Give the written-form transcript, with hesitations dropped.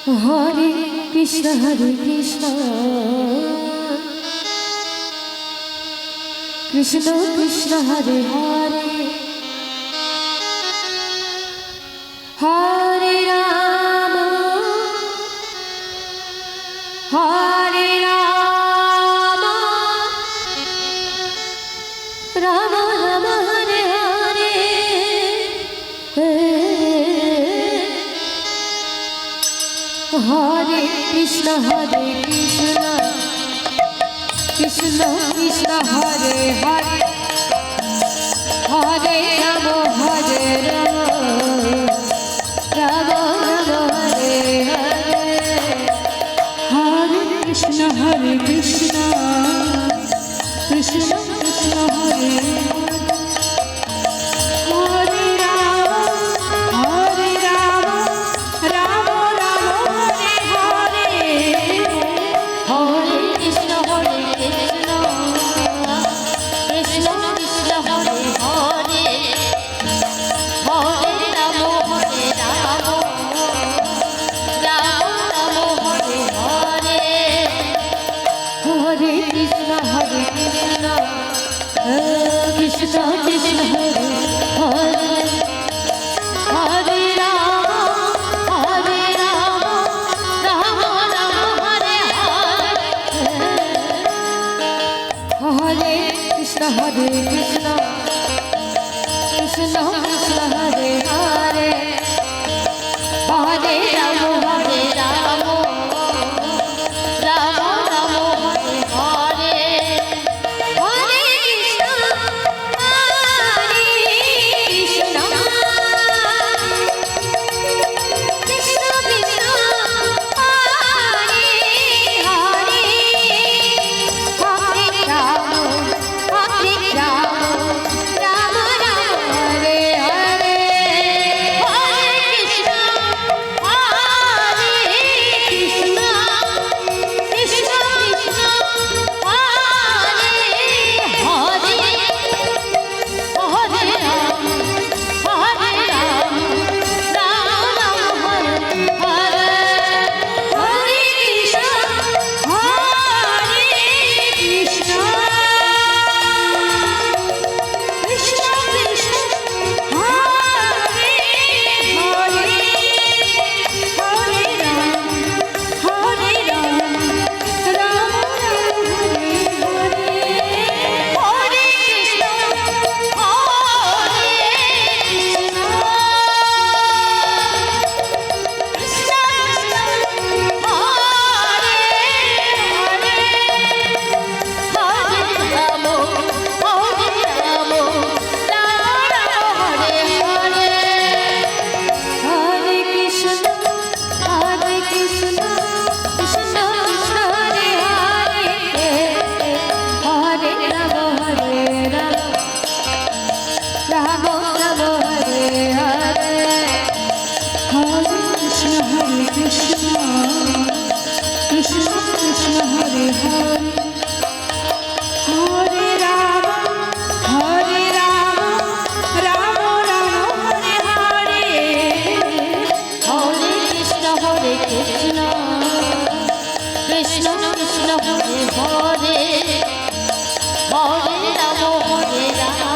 Hare Krishna Krishna Krishna Hare Hare Hare Rama Hare Rama Rama Rama Hare Hare Hare Krishna Krishna Krishna Hare Hare Hare Rama Hare Rama Rama Rama Hare Hare Hare Krishna Krishna Krishna Hare Hare Hare Rama Rama Rama Hare Hare Hare Krishna Krishna Krishna Krishna Hare Hare Hare Rama Hare Rama Rama Rama Hare Hare Hare Krishna Krishna Krishna Krishna Hare Hare Hare Rama Hare Rama Rama Rama Hare Hare Hare Krishna Krishna Krishna Krishna Hare Hare Hare Rama Hare Rama Rama Rama Hare Hare Hare Krishna Krishna Krishna Krishna Hare Hare Hare Rama Hare Rama Rama Rama Hare Hare Hare Krishna Krishna Krishna Krishna Hare Hare Hare Rama Hare Rama Rama Rama Hare Hare Krishna Krishna Krishna Krishna Hare Hare Hare Rama Hare Rama Rama Rama Hare Hare Hare Krishna Krishna Krishna Hare Hare Rama Hare Rama Rama Rama Hare Hare Hare Krishna Krishna Krishna Hare Hare Hare Rama Hare Rama Rama Rama Hare Hare Hare Krishna Krishna Krishna Krishna Hare Hare Hare Rama Hare Rama Rama Rama Hare Hare Hare Krishna Krishna Krishna Krishna Hare Hare Hare Rama Hare Rama